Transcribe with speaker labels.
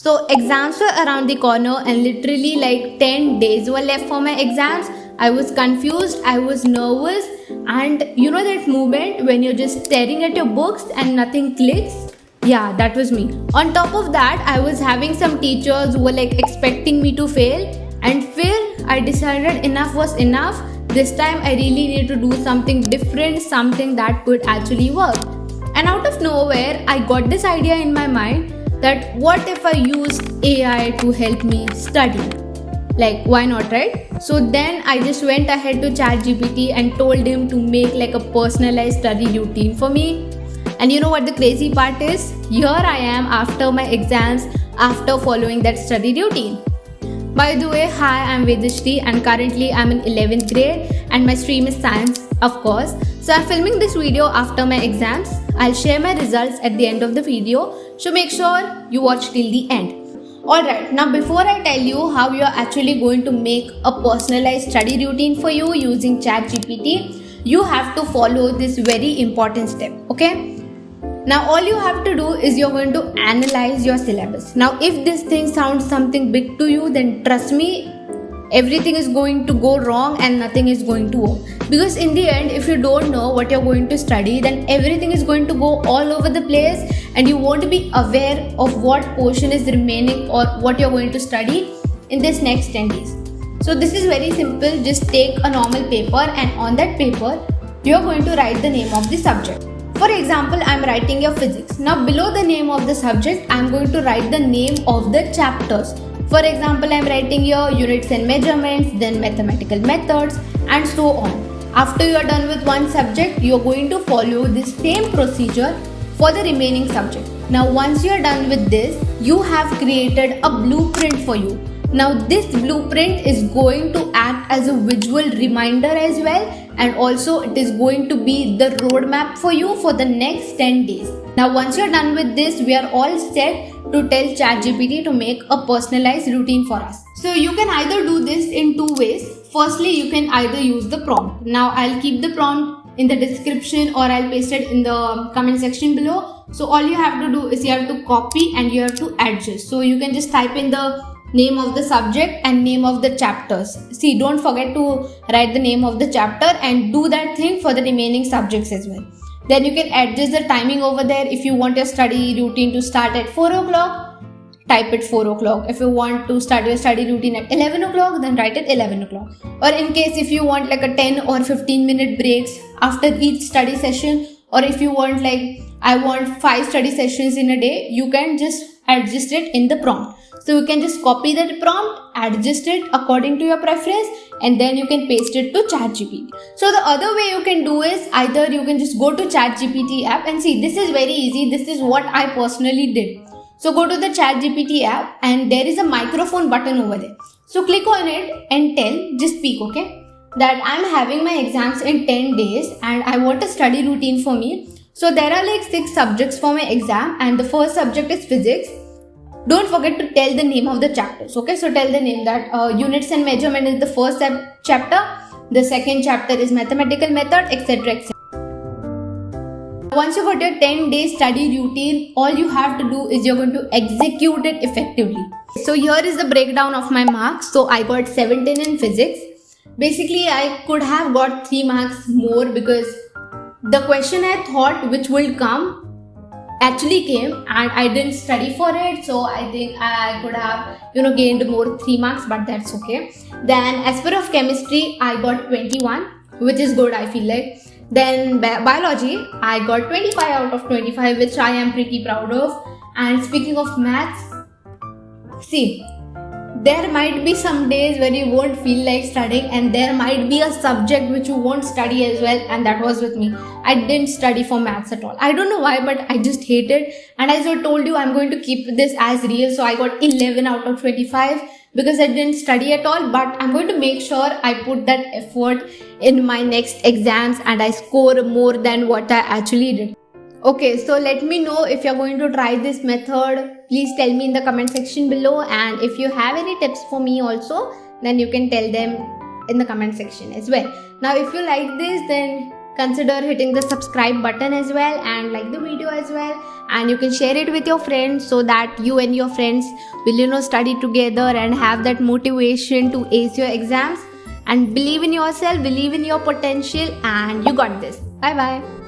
Speaker 1: So exams were around the corner and literally like 10 days were left for my exams. I was confused, I was nervous, and you know that moment when you're just staring at your books and nothing clicks? Yeah, that was me. On top of that, I was having some teachers who were like expecting me to fail, and I decided enough was enough. This time I really need to do something different, something that could actually work. And out of nowhere, I got this idea in my mind that what if I use AI to help me study? Like, why not, right? So then I just went ahead to ChatGPT and told him to make like a personalized study routine for me. And you know what the crazy part is? Here I am after my exams, after following that study routine. By the way, hi, I'm Vedishri and currently I'm in 11th grade and my stream is science, of course. So I'm filming this video after my exams. I'll share my results at the end of the video, so make sure you watch till the end. Alright, now before I tell you how you're actually going to make a personalized study routine for you using ChatGPT, you have to follow this very important step, okay? Now all you have to do is you're going to analyze your syllabus. Now if this thing sounds something big to you, then trust me, everything is going to go wrong and nothing is going to work. Because in the end, if you don't know what you're going to study, then everything is going to go all over the place and you won't be aware of what portion is remaining or what you're going to study in this next 10 days. So this is very simple. Just take a normal paper and on that paper, you're going to write the name of the subject. For example, I'm writing your physics. Now below the name of the subject, I'm going to write the name of the chapters. For example, I'm writing your units and measurements, then mathematical methods, and so on. After you are done with one subject, you're going to follow the same procedure for the remaining subject. Now once you are done with this, you have created a blueprint for you. Now this blueprint is going to act as a visual reminder as well, and also it is going to be the roadmap for you for the next 10 days. Now once you're done with this, we are all set to tell ChatGPT to make a personalized routine for us. So you can either do this in two ways. Firstly, you can either use the prompt. Now I'll keep the prompt in the description or I'll paste it in the comment section below. So all you have to do is you have to copy and you have to adjust. So you can just type in the name of the subject and name of the chapters. See, don't forget to write the name of the chapter and do that thing for the remaining subjects as well. Then you can adjust the timing over there. If you want your study routine to start at 4 o'clock, type it 4 o'clock. If you want to start your study routine at 11 o'clock, then write it 11 o'clock. Or in case if you want like a 10 or 15 minute breaks after each study session, or if you want like, I want 5 study sessions in a day, you can just adjust it in the prompt. So you can just copy that prompt, adjust it according to your preference, and then you can paste it to ChatGPT. So the other way you can do is either you can just go to ChatGPT app and see, this is very easy. This is what I personally did. So go to the ChatGPT app and there is a microphone button over there. So click on it and just speak, okay? That I'm having my exams in 10 days and I want a study routine for me. So there are like 6 subjects for my exam and the first subject is physics. Don't forget to tell the name of the chapters, okay? So tell the name that units and measurement is the first chapter, the second chapter is mathematical method, etc. etc. Once you got your 10-day study routine, all you have to do is you're going to execute it effectively. So here is the breakdown of my marks. So I got 17 in physics. Basically, I could have got 3 marks more because the question I thought which will come actually came and I didn't study for it, so I think I could have gained more 3 marks, but that's okay. Then as per of chemistry, I got 21, which is good, I feel like. Then biology, I got 25 out of 25, which I am pretty proud of. And speaking of maths, see, there might be some days where you won't feel like studying and there might be a subject which you won't study as well, and that was with me. I didn't study for maths at all. I don't know why, but I just hate it. And as I told you, I'm going to keep this as real. So I got 11 out of 25 because I didn't study at all, but I'm going to make sure I put that effort in my next exams and I score more than what I actually did. Okay, so let me know if you're going to try this method. Please tell me in the comment section below, and if you have any tips for me also, then you can tell them in the comment section as well. Now if you like this, then consider hitting the subscribe button as well and like the video as well. and you can share it with your friends so that you and your friends will study together and have that motivation to ace your exams. And believe in yourself, believe in your potential, and you got this. Bye bye.